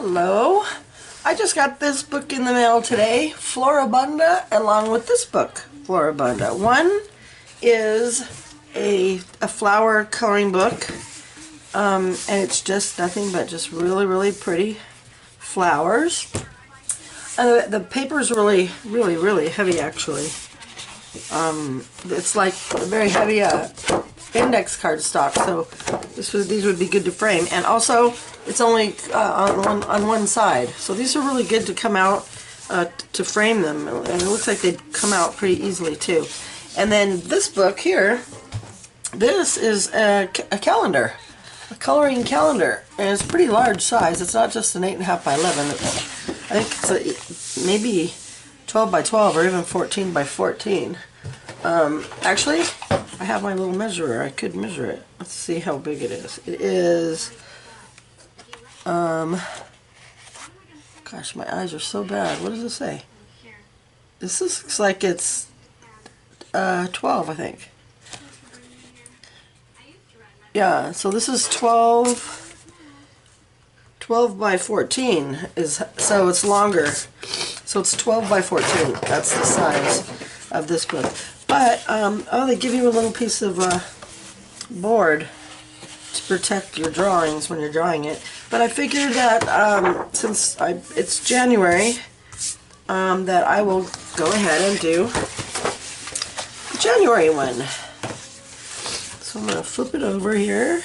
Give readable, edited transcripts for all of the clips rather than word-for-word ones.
Hello. I just got this book in the mail today, Floribunda, along with this book, Floribunda. One is a flower coloring book, and it's just nothing but just really pretty flowers. And the paper's really heavy, actually. It's like a very heavy index card stock, so these would be good to frame. And also, it's only on one side, so these are really good to come out to frame them, and it looks like they'd come out pretty easily too. And then this book here, this is a calendar, a coloring calendar, and it's pretty large size. It's not just an 8.5 by 11. I think it's maybe 12 by 12 or even 14 by 14. Actually, I have my little measurer. I could measure it. Let's see how big it is. It is, gosh, my eyes are so bad. What does it say? This looks like it's 12, I think. Yeah, so this is 12 by 14, so it's longer. So it's 12 by 14. That's the size of this book. But, oh, they give you a little piece of board to protect your drawings when you're drawing it. But I figured that since it's January, that I will go ahead and do the January one. So I'm going to flip it over here,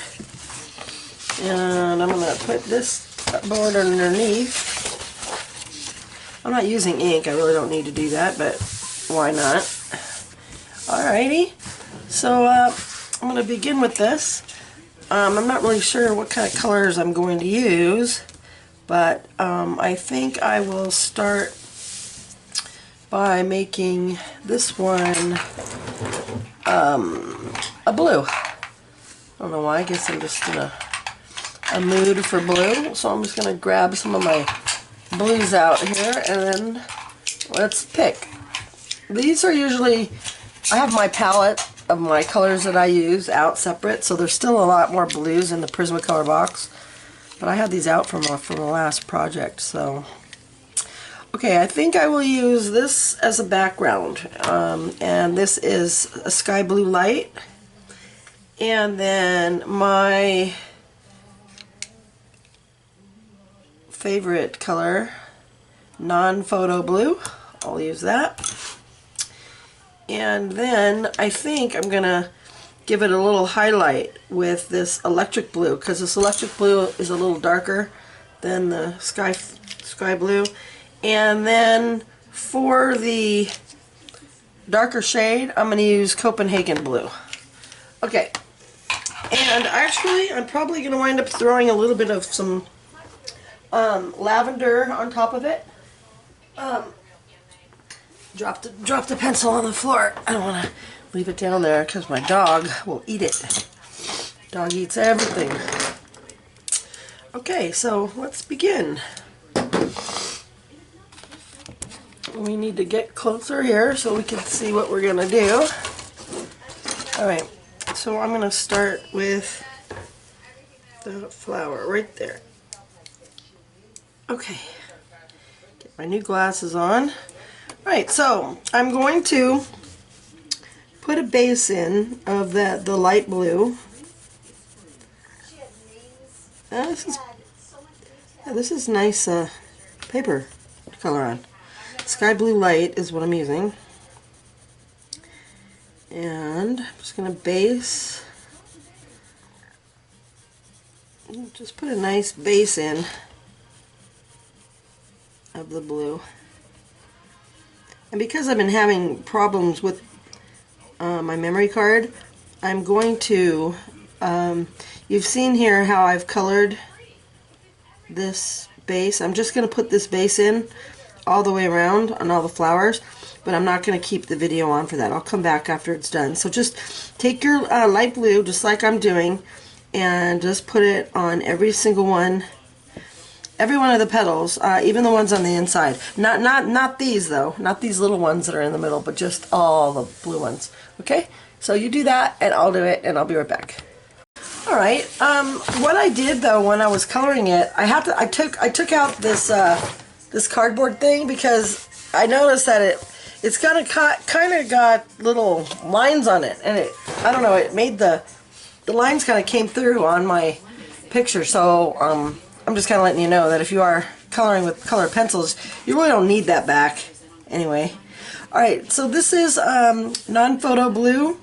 and I'm going to put this board underneath. I'm not using ink. I really don't need to do that, but why not? Alrighty, so I'm going to begin with this. I'm not really sure what kind of colors I'm going to use, but I think I will start by making this one a blue. I don't know why. I guess I'm just in a mood for blue, so I'm just going to grab some of my blues out here, and then let's pick. These are usually, I have my palette of my colors that I use out separate, so there's still a lot more blues in the Prismacolor box, but I had these out from the last project. So okay, I think I will use this as a background, and this is a sky blue light, and then my favorite color, non-photo blue, I'll use that. And then I think I'm gonna give it a little highlight with this electric blue, because this electric blue is a little darker than the sky blue. And then for the darker shade, I'm gonna use Copenhagen blue. Okay, and actually I'm probably gonna wind up throwing a little bit of some lavender on top of it. Dropped the pencil on the floor. I don't want to leave it down there because my dog will eat it. Dog eats everything. Okay, so let's begin. We need to get closer here so we can see what we're going to do. Alright, so I'm going to start with the flower right there. Okay, get my new glasses on. Right, so I'm going to put a base in of the light blue. This is nice paper to color on. Sky blue light is what I'm using, and I'm just going to base. Just put a nice base in of the blue. And because I've been having problems with my memory card, I'm going to, you've seen here how I've colored this base. I'm just going to put this base in all the way around on all the flowers, but I'm not going to keep the video on for that. I'll come back after it's done. So just take your light blue, just like I'm doing, and just put it on every single one. Every one of the petals, even the ones on the inside. Not these though, not these little ones that are in the middle, but just all the blue ones. Okay, so you do that, and I'll do it, and I'll be right back. All right. What I did though when I was coloring it, I took out this this cardboard thing because I noticed that it's kind of got little lines on it, and I don't know, it made the lines kind of came through on my picture. So I'm just kind of letting you know that if you are coloring with colored pencils, you really don't need that back anyway. All right. So this is non-photo blue.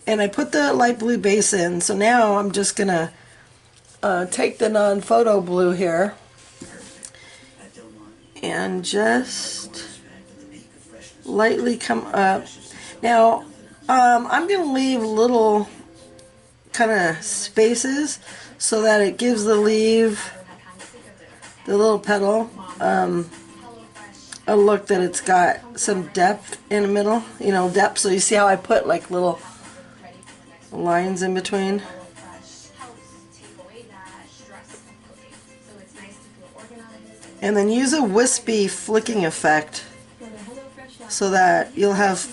And I put the light blue base in, so now I'm just gonna take the non-photo blue here and just lightly come up. Now I'm gonna leave little kind of spaces so that it gives the leaf, the little petal, a look that it's got some depth in the middle, you know, depth. So you see how I put like little lines in between. And then use a wispy flicking effect so that you'll have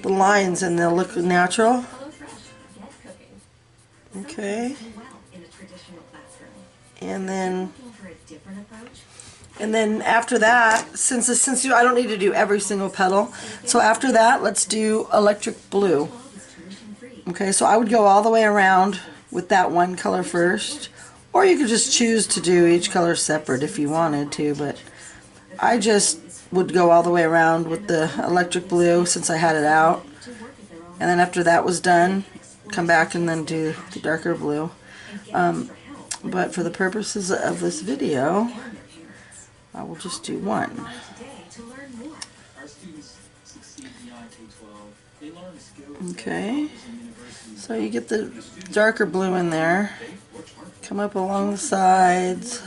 the lines and they'll look natural. Okay. And then after that, since I don't need to do every single petal, so after that let's do electric blue. Okay, so I would go all the way around with that one color first, or you could just choose to do each color separate if you wanted to, but I just would go all the way around with the electric blue since I had it out. And then after that was done, come back and then do the darker blue. But for the purposes of this video, I will just do one. Okay, so you get the darker blue in there, come up along the sides.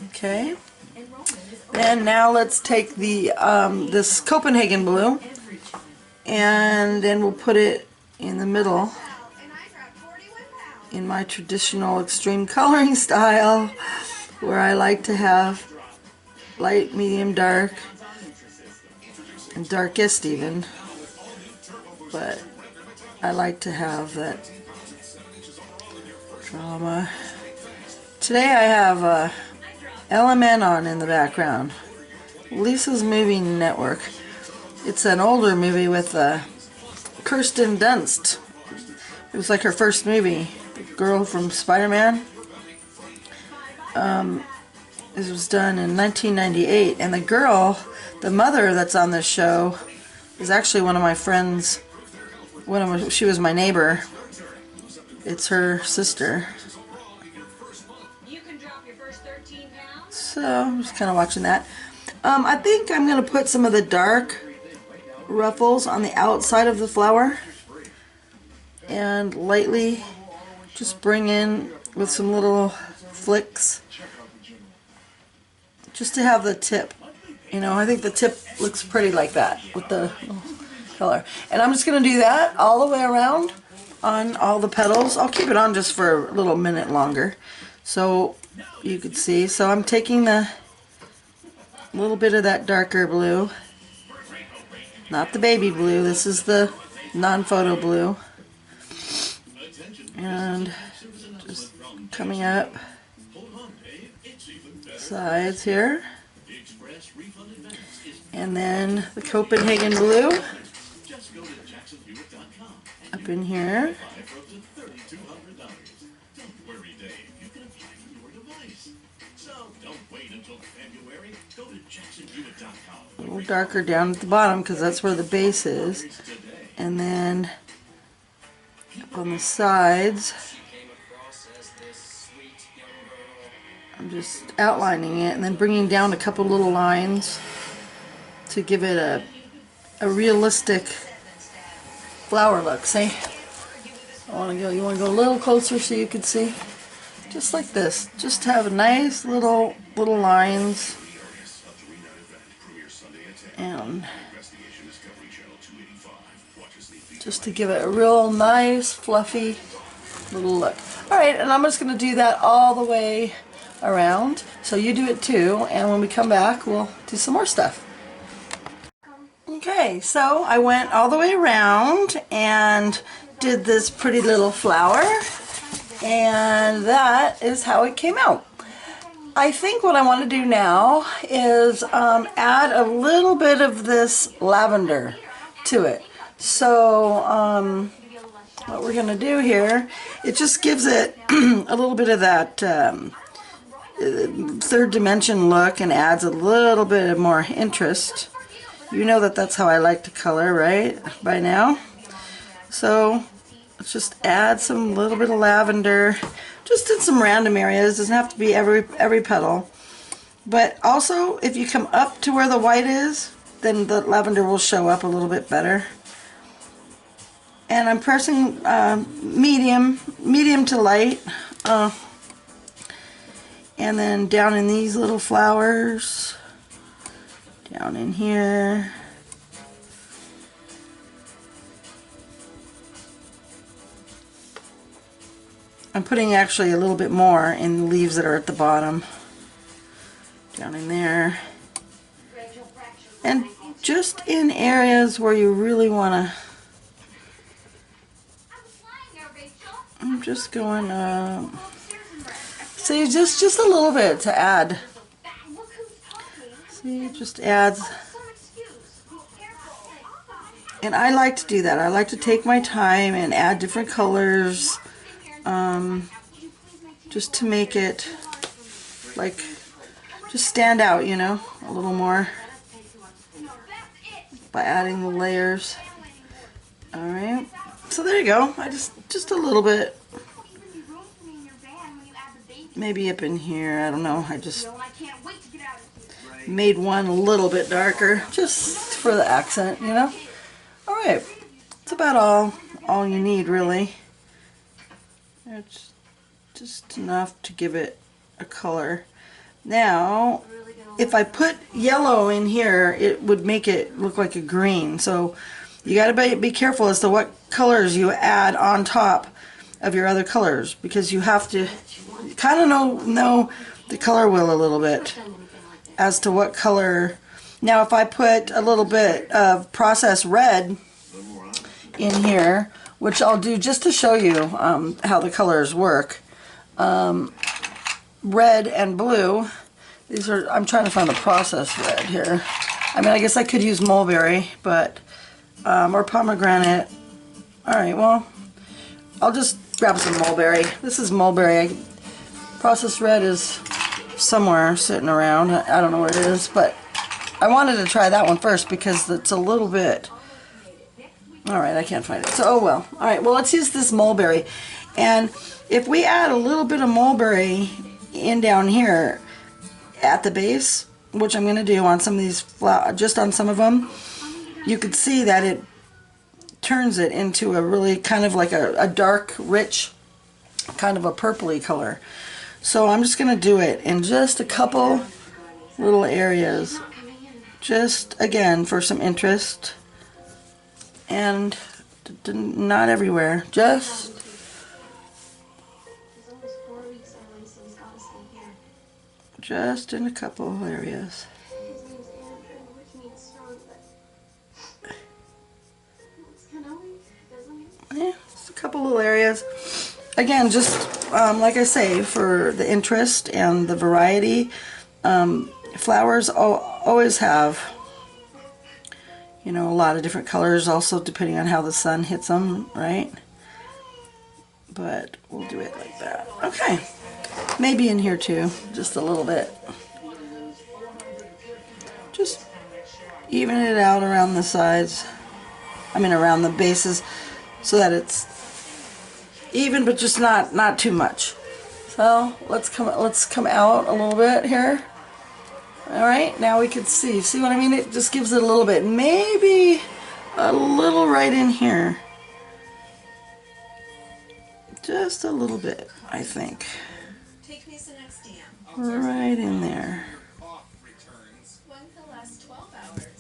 Okay, and now let's take the this Copenhagen blue, and then we'll put it in the middle in my traditional extreme coloring style, where I like to have light, medium, dark, and darkest even, but I like to have that drama. Today I have LMN on in the background, Lisa's Movie Network. It's an older movie with Kirsten Dunst. It was like her first movie, the girl from Spider-Man. This was done in 1998, and the girl, the mother that's on this show, is actually one of my friends. She was my neighbor. It's her sister. So I'm just kind of watching that. I think I'm going to put some of the dark ruffles on the outside of the flower, and lightly just bring in with some little flicks, just to have the tip. You know, I think the tip looks pretty like that with the color. And I'm just going to do that all the way around on all the petals. I'll keep it on just for a little minute longer so you could see. So I'm taking the little bit of that darker blue, not the baby blue, this is the non-photo blue, and just coming up sides here, and then the Copenhagen blue up in here, a little darker down at the bottom because that's where the base is, and then up on the sides I'm just outlining it and then bringing down a couple little lines to give it a realistic flower look. See, you want to go a little closer so you can see, just like this, just have nice little lines, and just to give it a real nice fluffy little look. Alright, and I'm just going to do that all the way around, so you do it too, and when we come back we'll do some more stuff. Okay, so I went all the way around, and did this pretty little flower, and that is how it came out. I think what I want to do now is add a little bit of this lavender to it. So what we're going to do here, it just gives it a little bit of that third dimension look and adds a little bit more interest. You know that that's how I like to color, right? By now. So let's just add some little bit of lavender, just in some random areas. Doesn't have to be every petal. But also, if you come up to where the white is, then the lavender will show up a little bit better. And I'm pressing medium to light. And then down in these little flowers, down in here. I'm putting actually a little bit more in the leaves that are at the bottom. Down in there. And just in areas where you really want to. I'm just going see, just a little bit to add. See, it just adds. And I like to do that. I like to take my time and add different colors, just to make it like just stand out, you know, a little more by adding the layers. All right, so there you go. I just a little bit, maybe up in here. I don't know. I just made one a little bit darker just for the accent, you know. All right, it's about all you need, really. It's just enough to give it a color. Now, if I put yellow in here, it would make it look like a green. So you got to be careful as to what colors you add on top of your other colors, because you have to kind of know the color wheel a little bit as to what color. Now, if I put a little bit of processed red in here, which I'll do just to show you how the colors work. Red and blue. These are, I'm trying to find the processed red here. I mean, I guess I could use mulberry, but or pomegranate. All right, well, I'll just grab some mulberry. This is mulberry. Processed red is somewhere sitting around. I don't know where it is, but I wanted to try that one first because it's a little bit. All right, I can't find it. So, oh well. All right, well, let's use this mulberry. And if we add a little bit of mulberry in down here at the base, which I'm going to do on some of these flowers, just on some of them, you could see that it turns it into a really kind of like a dark, rich, kind of a purpley color. So I'm just going to do it in just a couple little areas, just again for some interest, and not everywhere, just in a couple areas. Yeah, just a couple little areas. Again, just like I say, for the interest and the variety. Flowers always have, you know, a lot of different colors, also depending on how the sun hits them, right? But we'll do it like that. Okay. Maybe in here too, just a little bit. Just even it out around the sides. I mean around the bases, so that it's even, but just not too much. So let's come out a little bit here. All right, now we can see what I mean? It just gives it a little bit, maybe a little right in here. Just a little bit, I think. Right in there.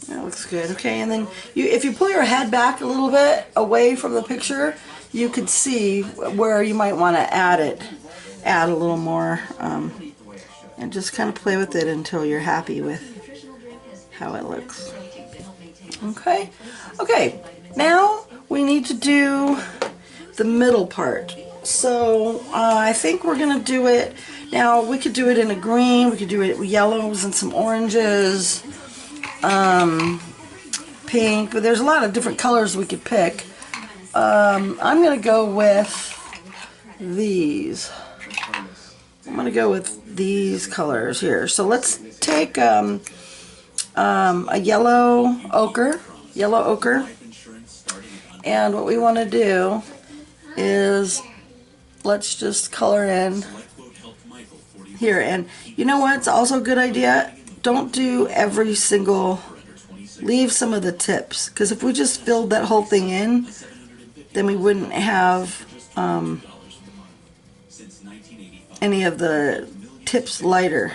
That looks good. Okay, and then if you pull your head back a little bit away from the picture, you could see where you might want to add a little more, and just kind of play with it until you're happy with how it looks. Okay. Okay. Now we need to do the middle part. So I think we're gonna do it now. We could do it in a green, we could do it with yellows and some oranges, pink, but there's a lot of different colors we could pick. I'm gonna go with these. I'm gonna go with these colors here. So let's take a yellow ochre, and what we want to do is let's just color in here. And you know what? It's also a good idea. Don't do every single. Leave some of the tips, because if we just filled that whole thing in, then we wouldn't have any of the tips lighter.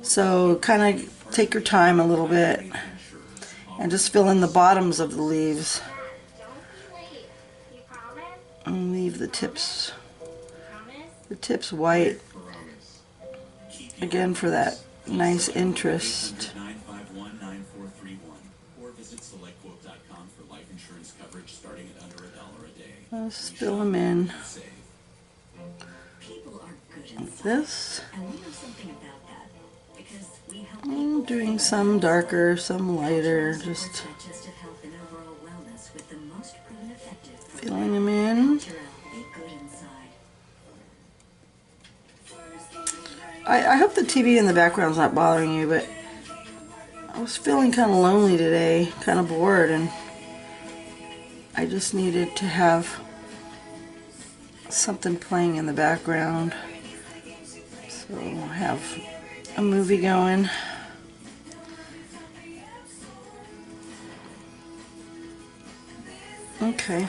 So kind of take your time a little bit and just fill in the bottoms of the leaves and leave the tips white again for that nice interest. Let's fill them in like this. I'm doing some darker, some lighter, just filling them in. I hope the TV in the background's not bothering you, but I was feeling kind of lonely today, kind of bored, and I just needed to have something playing in the background. So we'll have a movie going. Okay.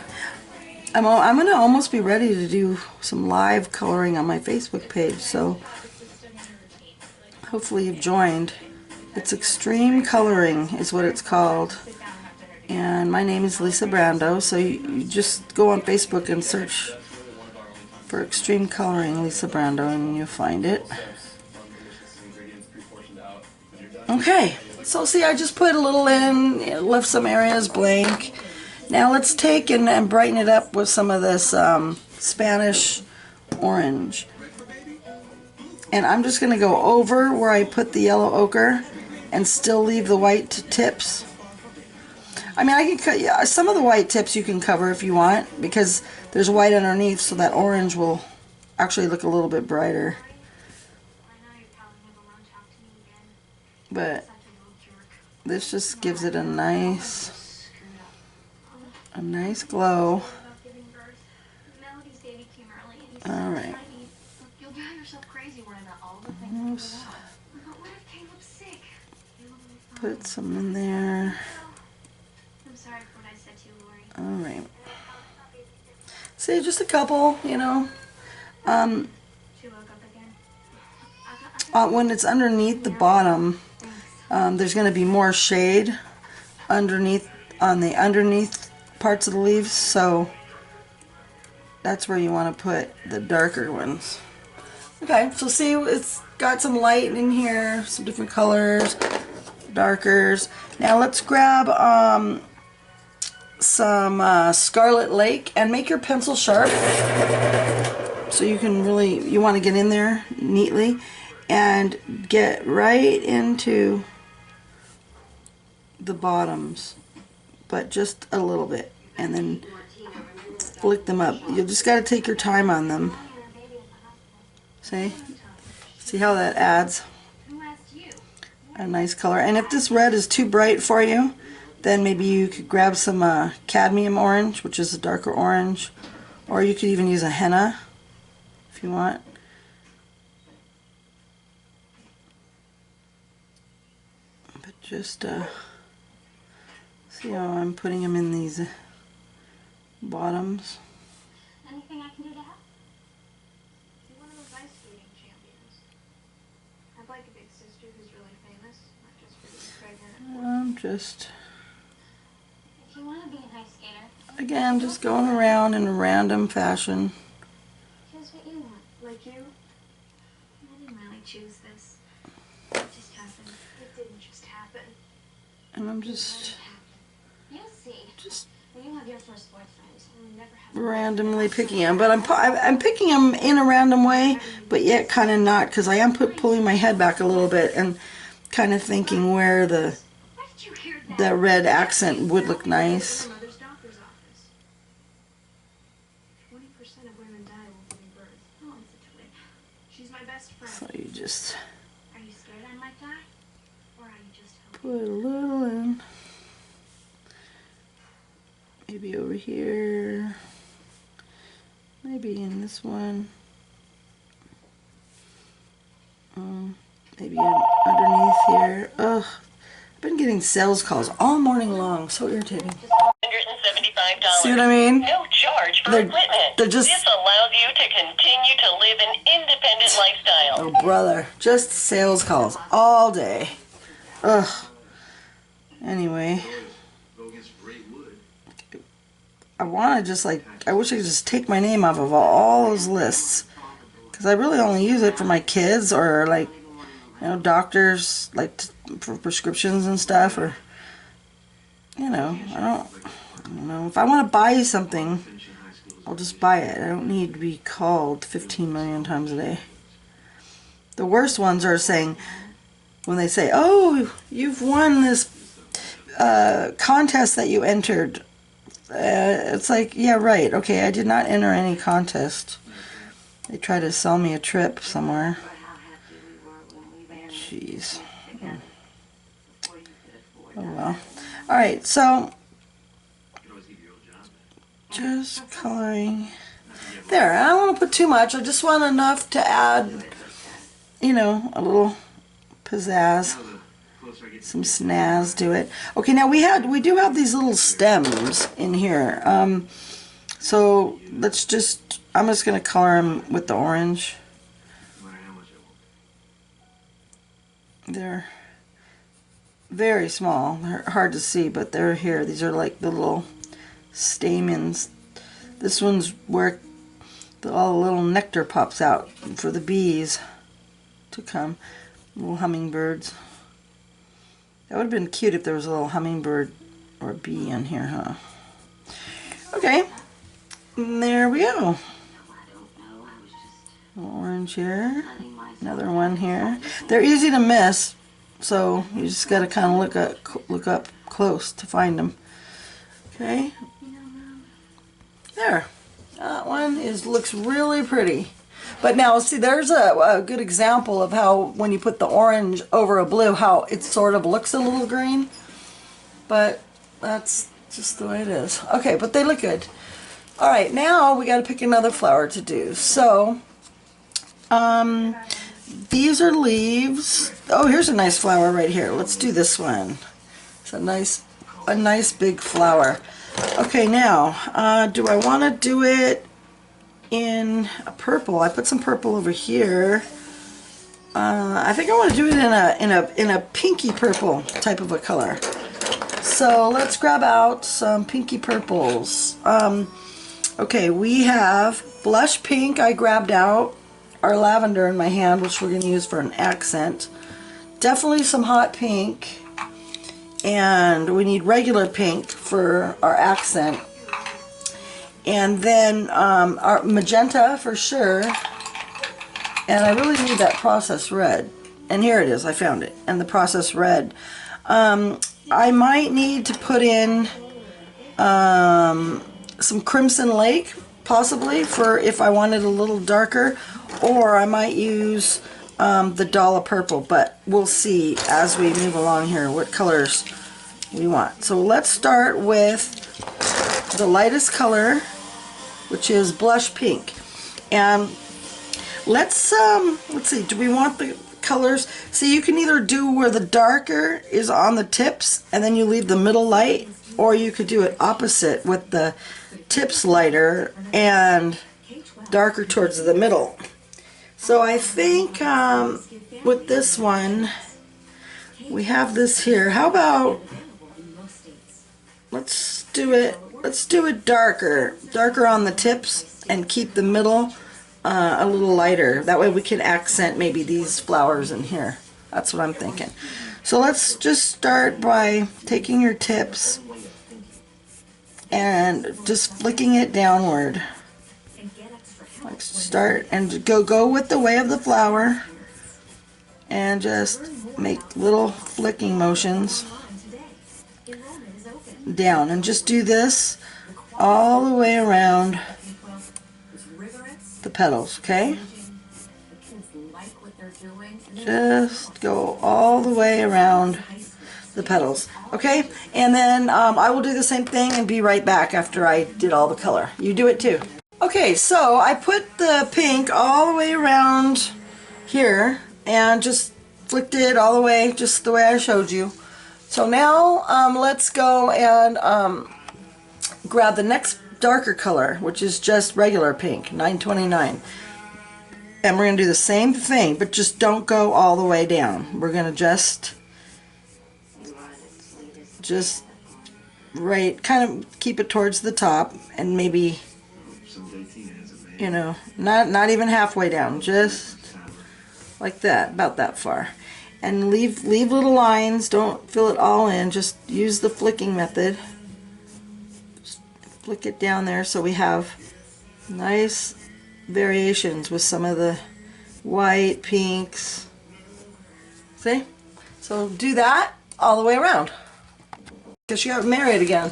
I'm going to almost be ready to do some live coloring on my Facebook page, so hopefully you've joined. It's Extreme Coloring is what it's called. And my name is Lisa Brando, so you just go on Facebook and search for Extreme Coloring Lisa Brando and you'll find it. Okay, so see, I just put a little in, left some areas blank. Now let's take and brighten it up with some of this Spanish orange. And I'm just going to go over where I put the yellow ochre and still leave the white tips. I mean, I can cut, yeah, some of the white tips you can cover if you want, because there's white underneath, so that orange will actually look a little bit brighter. But this just gives it a nice glow. All right. Put some in there. All right. See, just a couple, you know. When it's underneath the bottom, there's going to be more shade underneath on the underneath parts of the leaves, so that's where you want to put the darker ones. Okay, so see, it's got some light in here, some different colors, darkers. Now let's grab some Scarlet Lake and make your pencil sharp so you can really, you want to get in there neatly and get right into the bottoms, but just a little bit, and then flick them up. You just got to take your time on them. See how that adds a nice color. And if this red is too bright for you, then maybe you could grab some cadmium orange, which is a darker orange, or you could even use a henna if you want. But just see how I'm putting them in these bottoms. Anything I can do to help? You're one of those ice skating champions. I'd like a big sister who's really famous, not just for being pregnant. I'm just, If you want to be an ice skater, again, just going around in a random fashion. choose what you want. Like you? I didn't really choose this. It just happened. It didn't just happen. And I'm just, You'll see. When you have your first boyfriend, you'll never have randomly picking them, but I'm picking them in a random way, but yet kind of not, because I am pulling my head back a little bit and kind of thinking where the red accent would look nice. 20% of women die while giving birth. Oh, it's a twig. She's my best friend. So you just Are you scared I might die? Or are you just put a little in. Maybe over here. Maybe in this one. Maybe underneath here. Ugh. I've been getting sales calls all morning long. So irritating. $175. See what I mean? No charge for equipment. They're just... This allows you to continue to live an independent lifestyle. Oh, brother. Just sales calls all day. Ugh. Anyway. I want to just I wish I could just take my name off of all those lists. Because I really only use it for my kids or like, you know, doctors, like for prescriptions and stuff. Or, you know, I don't know. If I want to buy something, I'll just buy it. I don't need to be called 15 million times a day. The worst ones are saying, when they say, oh, you've won this contest that you entered. It's like, yeah, right. Okay, I did not enter any contest. They try to sell me a trip somewhere. Jeez. Oh well. Alright, so just coloring. There, I don't want to put too much. I just want enough to add, you know, a little pizzazz. Some snazz to it. Okay, now we do have these little stems in here. So let's just, I'm just going to color them with the orange. They're very small. They're hard to see, but they're here. These are like the little stamens. This one's where all the little nectar pops out for the bees to come. Little hummingbirds. That would have been cute if there was a little hummingbird or bee in here, huh? Okay. And there we go. A little orange here. Another one here. They're easy to miss, so you just got to kind of look up close to find them. Okay. There. That one looks really pretty. But now, see, there's a good example of how when you put the orange over a blue, how it sort of looks a little green. But that's just the way it is. Okay, but they look good. All right, now we got to pick another flower to do. So, these are leaves. Oh, here's a nice flower right here. Let's do this one. It's a nice big flower. Okay, now, do I want to do it in a purple? I put some purple over here. I think I want to do it in a pinky purple type of a color. So let's grab out some pinky purples. Okay, we have blush pink. I grabbed out our lavender in my hand, which we're going to use for an accent. Definitely some hot pink, and we need regular pink for our accent. And then our magenta for sure. And I really need that processed red. And here it is, I found it. And the processed red. I might need to put in some Crimson Lake, possibly, for if I wanted a little darker. Or I might use the Dollar Purple. But we'll see as we move along here what colors we want. So let's start with the lightest color, which is blush pink. And let's see, do we want the colors? See, you can either do where the darker is on the tips and then you leave the middle light, or you could do it opposite with the tips lighter and darker towards the middle. So I think with this one, we have this here. How about, let's do it darker on the tips and keep the middle a little lighter. That way we can accent maybe these flowers in here. That's what I'm thinking. So let's just start by taking your tips and just flicking it downward. Like start and go with the way of the flower and just make little flicking motions down, and just do this all the way around the petals, okay? Just go all the way around the petals, okay? And then I will do the same thing and be right back after I did all the color. You do it too. Okay, so I put the pink all the way around here and just flicked it all the way, just the way I showed you. So now let's go and grab the next darker color, which is just regular pink, 929. And we're going to do the same thing, but just don't go all the way down. We're going to just right, kind of keep it towards the top, and maybe, you know, not even halfway down, just like that, about that far. And leave little lines, don't fill it all in, just use the flicking method. Just flick it down there so we have nice variations with some of the white, pinks. See? So do that all the way around. Because she got married again.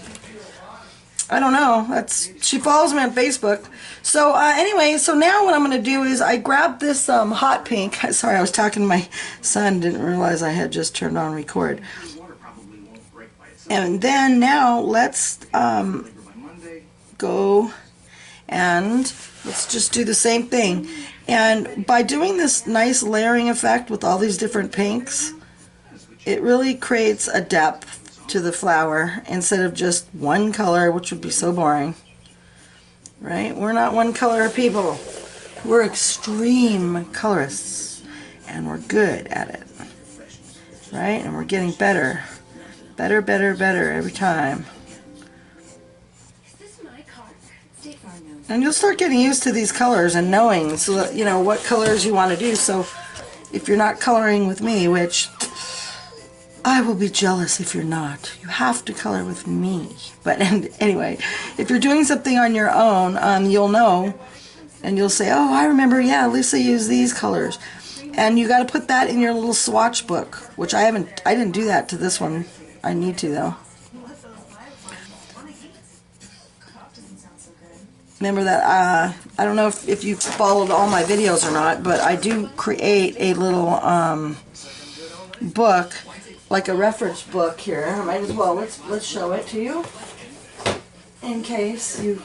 I don't know. She follows me on Facebook. So anyway, so now what I'm going to do is I grabbed this hot pink. Sorry, I was talking to my son. Didn't realize I had just turned on record. And then now let's go and let's just do the same thing. And by doing this nice layering effect with all these different pinks, it really creates a depth to the flower instead of just one color, which would be so boring. Right? We're not one color people. We're extreme colorists, and we're good at it. Right? And we're getting better. Better, better, better every time. And you'll start getting used to these colors and knowing, so that, you know, what colors you want to do. So if you're not coloring with me, which I will be jealous if you're not. You have to color with me. But anyway, if you're doing something on your own, you'll know, and you'll say, oh, I remember, yeah, Lisa used these colors. And you got to put that in your little swatch book, which I didn't do that to this one. I need to, though. Remember that, I don't know if you followed all my videos or not, but I do create a little book, like a reference book here. I might as well, let's show it to you in case you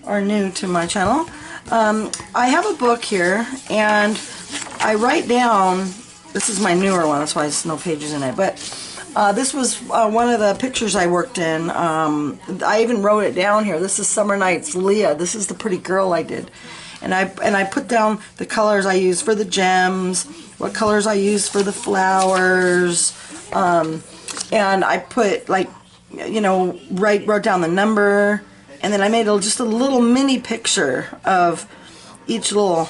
are new to my channel. I have a book here, and I write down, this is my newer one, that's why there's no pages in it, but this was one of the pictures I worked in. I even wrote it down here. This is Summer Nights Leah. This is the pretty girl I did. And I put down the colors I use for the gems, what colors I use for the flowers, and I put, like, you know, wrote down the number, and then I made just a little mini picture of each little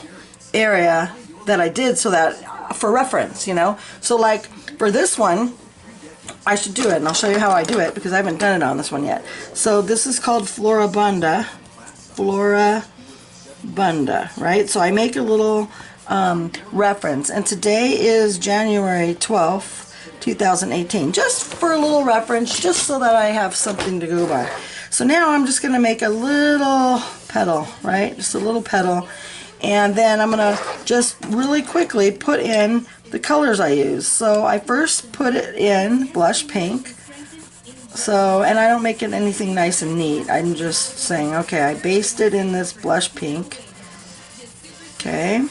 area that I did, so that for reference, you know. So like for this one, I should do it, and I'll show you how I do it because I haven't done it on this one yet. So this is called Floribunda. Floribunda, right? So I make a little reference, and today is January 12th, 2018, just for a little reference, just so that I have something to go by. So now I'm just going to make a little petal, right? Just a little petal, and then I'm going to just really quickly put in the colors I use. So I first put it in blush pink. So, and I don't make it anything nice and neat. I'm just saying, okay, I based it in this blush pink. Okay.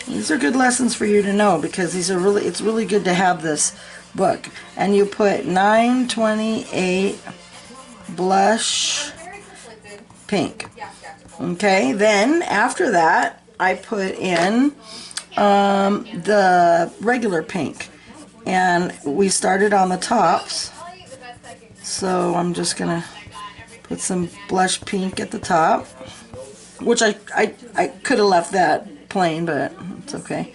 These are good lessons for you to know, because these are really, it's really good to have this book. And you put 928 blush pink. Okay, then after that, I put in the regular pink, and we started on the tops, so I'm just gonna put some blush pink at the top, which I could have left that plain, but it's okay.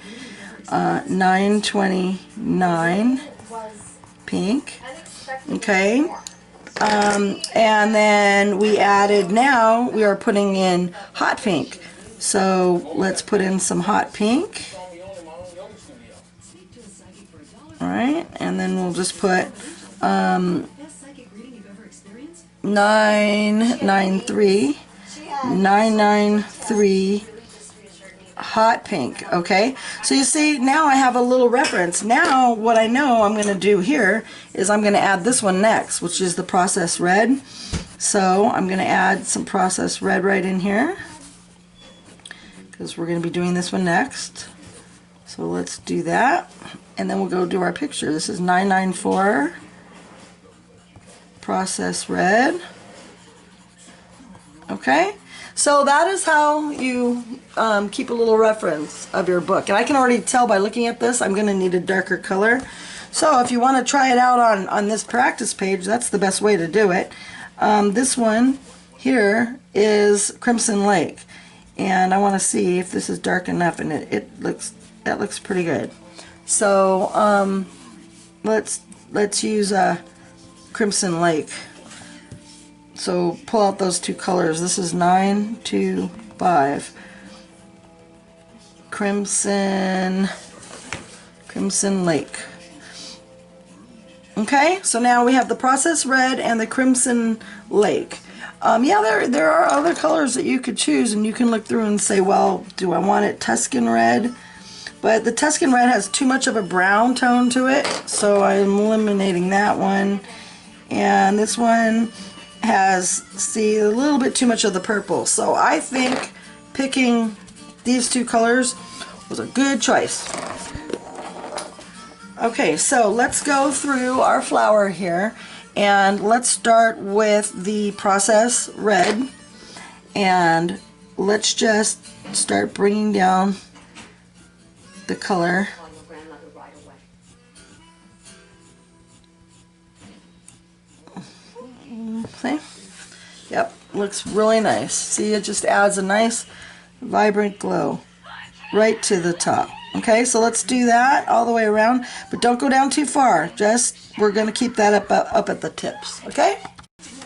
929 pink. Okay, And then we added, now we are putting in hot pink. So let's put in some hot pink. Alright, and then we'll just put 993 hot pink. Okay, so you see now I have a little reference. Now what I know I'm going to do here is I'm going to add this one next, which is the processed red. So I'm going to add some processed red right in here because we're going to be doing this one next. So let's do that, and then we'll go do our picture. This is 994 processed red. Okay, so that is how you keep a little reference of your book. And I can already tell by looking at this I'm going to need a darker color. So if you want to try it out on this practice page, that's the best way to do it. This one here is Crimson Lake, and I want to see if this is dark enough, and that looks pretty good. So let's use Crimson Lake. So pull out those two colors. This is 925 Crimson Lake. Okay, so now we have the processed red and the Crimson Lake. Yeah, there are other colors that you could choose, and you can look through and say, well, do I want it Tuscan red? But the Tuscan red has too much of a brown tone to it, so I'm eliminating that one. And this one has, see, a little bit too much of the purple. So I think picking these two colors was a good choice. Okay, so let's go through our flower here, and let's start with the process red, and let's just start bringing down the color. See? Yep, looks really nice. See, it just adds a nice vibrant glow right to the top. Okay, so let's do that all the way around, but don't go down too far. Just, we're going to keep that up at the tips. Okay?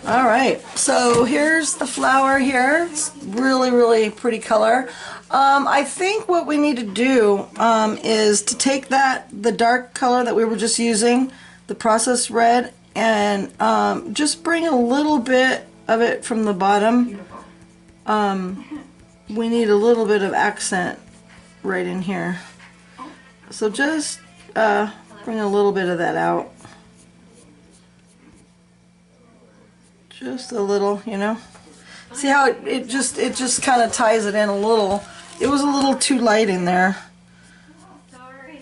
All right, so here's the flower here. It's really, really pretty color. I think what we need to do is to take the dark color that we were just using, the processed red, and just bring a little bit of it from the bottom. We need a little bit of accent right in here. So just bring a little bit of that out. Just a little, you know. See how it just kind of ties it in a little. It was a little too light in there.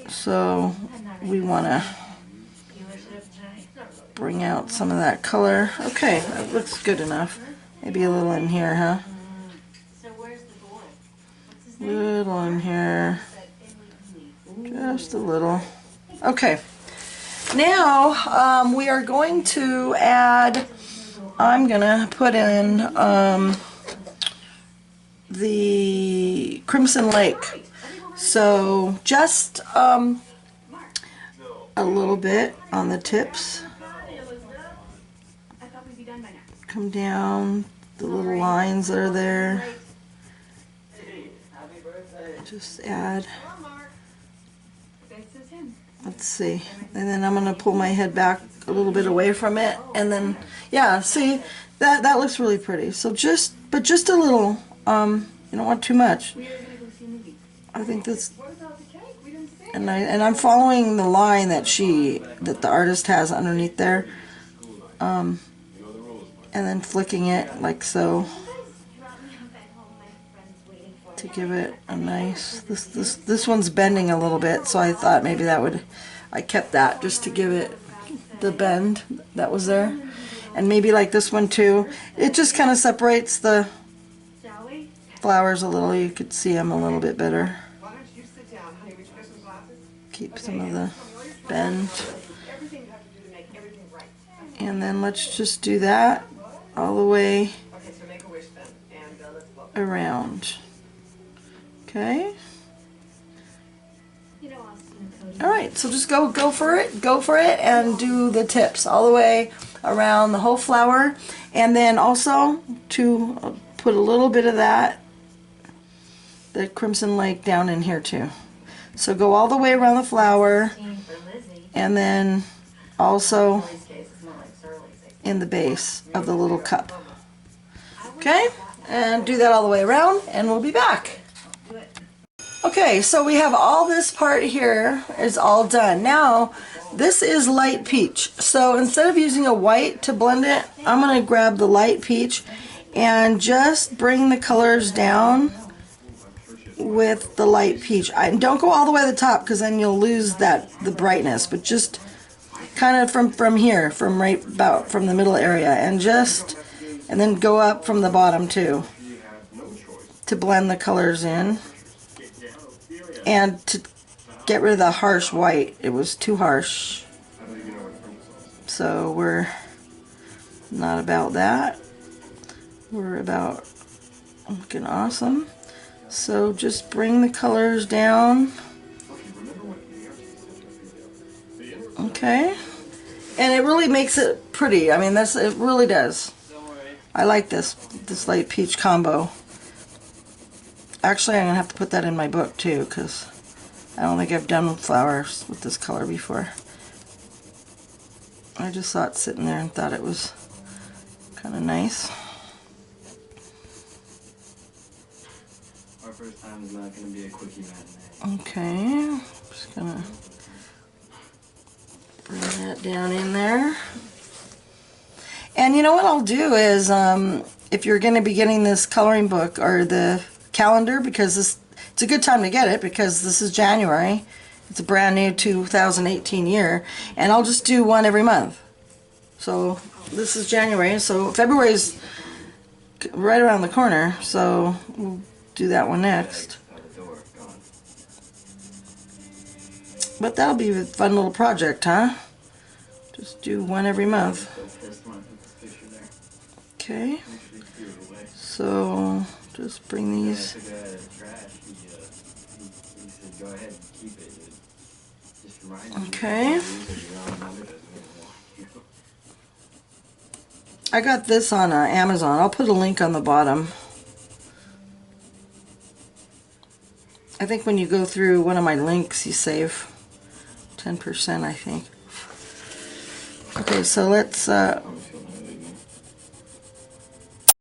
So we want to bring out some of that color. Okay, that looks good enough. Maybe a little in here, huh? Little in here. Just a little. Okay. Now we are going to add, I'm going to put in the Crimson Lake. So just a little bit on the tips. Come down the little lines that are there. Just add. Let's see. And then I'm going to pull my head back a little bit away from it. And then, yeah, see, that looks really pretty. So just a little. You don't want too much. I think that's, and I'm following the line that the artist has underneath there. And then flicking it like so to give it a nice, this one's bending a little bit, so I thought maybe I kept that just to give it the bend that was there. And maybe like this one too. It just kind of separates the flowers a little. You could see them a little bit better. Keep some of the bend. And then let's just do that all the way around. Okay. Alright, so just go for it, and do the tips all the way around the whole flower. And then also to put a little bit of the Crimson Lake down in here too. So go all the way around the flower, and then also in the base of the little cup. Okay, and do that all the way around, and we'll be back. Okay, so we have all this part here is all done. Now, this is light peach. So instead of using a white to blend it, I'm going to grab the light peach and just bring the colors down with the light peach. Don't go all the way to the top, because then you'll lose the brightness, but just kind of from here, from right about from the middle area, and then go up from the bottom too, to blend the colors in and to get rid of the harsh white. It was too harsh, so we're not about that. We're about looking awesome. So just bring the colors down. Okay, and it really makes it pretty. I mean, it really does. I like this light peach combo. Actually, I'm gonna have to put that in my book too, because I don't think I've done flowers with this color before. I just saw it sitting there and thought it was kind of nice. Our first time is not going to be a quickie matinee. Okay, just gonna bring that down in there. And you know what I'll do is, if you're going to be getting this coloring book or the calendar, because it's a good time to get it, because this is January. It's a brand new 2018 year, and I'll just do one every month. So this is January, so February's right around the corner, so we'll do that one next. But that'll be a fun little project, huh? Just do one every month. Okay, so just bring these. Okay, I got this on Amazon. I'll put a link on the bottom. I think when you go through one of my links, you save 10%, I think. Okay, so let's